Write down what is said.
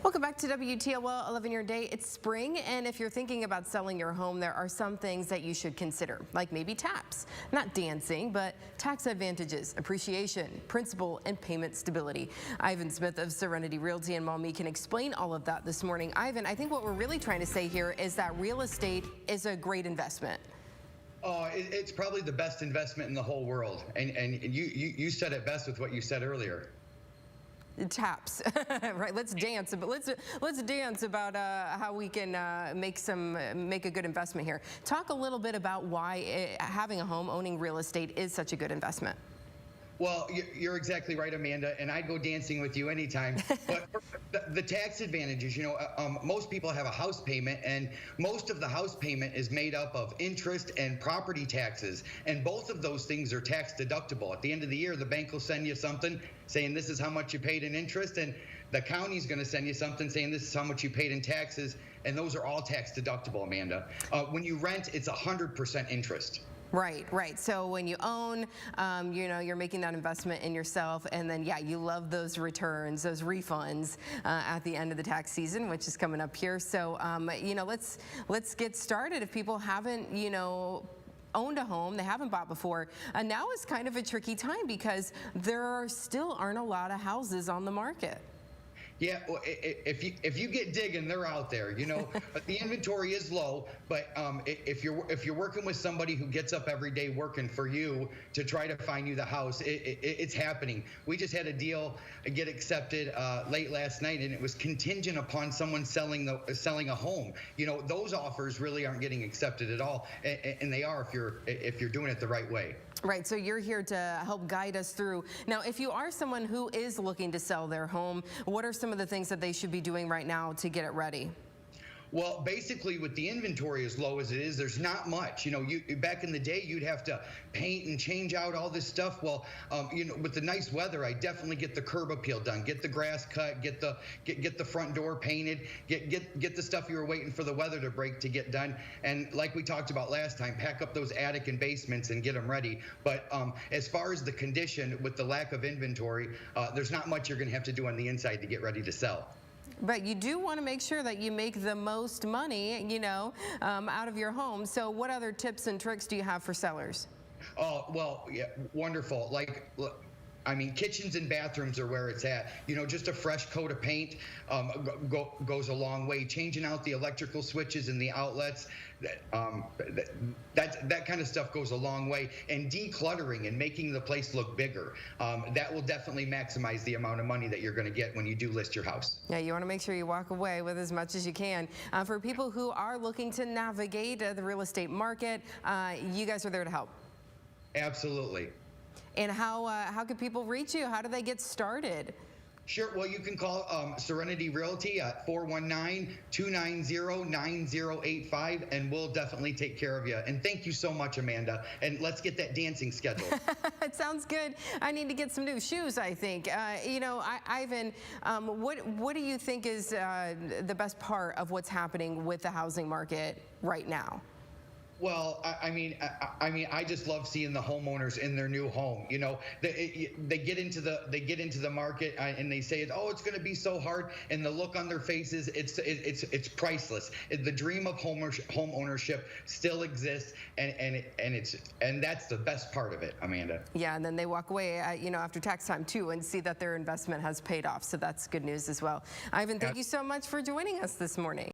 Welcome back to WTOL 11 Your Day. It's spring, and if you're thinking about selling your home, there are some things that you should consider, like maybe taps. Not dancing, but tax advantages, appreciation, principal, and payment stability. Ivan Smith of Serenity Realty in Maumee can explain all of that this morning. Ivan, I think what we're really trying to say here is that real estate is a great investment. It's probably the best investment in the whole world. And you said it best with what you said earlier. Taps, right? Let's dance, but let's dance about how we can make a good investment here. Talk a little bit about why having a home, owning real estate, is such a good investment. Well, you're exactly right, Amanda, and I'd go dancing with you anytime. But the tax advantages, most people have a house payment, and most of the house payment is made up of interest and property taxes, and both of those things are tax deductible. At the end of the year, the bank will send you something saying this is how much you paid in interest, and the county's going to send you something saying this is how much you paid in taxes, and those are all tax deductible, Amanda. When you rent, it's 100% interest. Right. So when you own, you're making that investment in yourself, and then you love those returns, those refunds at the end of the tax season, which is coming up here. So let's get started. If people haven't, owned a home, they haven't bought before, now is kind of a tricky time because there still aren't a lot of houses on the market. Yeah, well, if you get digging, they're out there, But the inventory is low. But if you're working with somebody who gets up every day working for you to try to find you the house, it's happening. We just had a deal get accepted late last night, and it was contingent upon someone selling a home. Those offers really aren't getting accepted at all, and they are if you're doing it the right way. Right, so you're here to help guide us through. Now, if you are someone who is looking to sell their home, what are some of the things that they should be doing right now to get it ready? Well, basically, with the inventory as low as it is, there's not much. Back in the day, you'd have to paint and change out all this stuff. Well, with the nice weather, I definitely get the curb appeal done, get the grass cut, get the front door painted, get the stuff you were waiting for the weather to break to get done. And like we talked about last time, pack up those attic and basements and get them ready. But as far as the condition, with the lack of inventory, there's not much you're going to have to do on the inside to get ready to sell. But you do want to make sure that you make the most money, out of your home. So what other tips and tricks do you have for sellers? Oh, well, yeah, wonderful. Kitchens and bathrooms are where it's at. Just a fresh coat of paint goes a long way. Changing out the electrical switches and the outlets, that kind of stuff goes a long way. And decluttering and making the place look bigger, that will definitely maximize the amount of money that you're going to get when you do list your house. Yeah, you want to make sure you walk away with as much as you can. For people who are looking to navigate the real estate market, you guys are there to help. Absolutely. And how can people reach you? How do they get started? Sure. Well, you can call Serenity Realty at 419-290-9085, and we'll definitely take care of you. And thank you so much, Amanda. And let's get that dancing scheduled. It sounds good. I need to get some new shoes, I think. Ivan, what do you think is the best part of what's happening with the housing market right now? Well, I just love seeing the homeowners in their new home. They get into the market and they say, oh, it's going to be so hard, and the look on their faces, it's priceless. The dream of home ownership still exists, and that's the best part of it, Amanda. Yeah, and then they walk away, after tax time too, and see that their investment has paid off. So that's good news as well. Ivan, thank you so much for joining us this morning.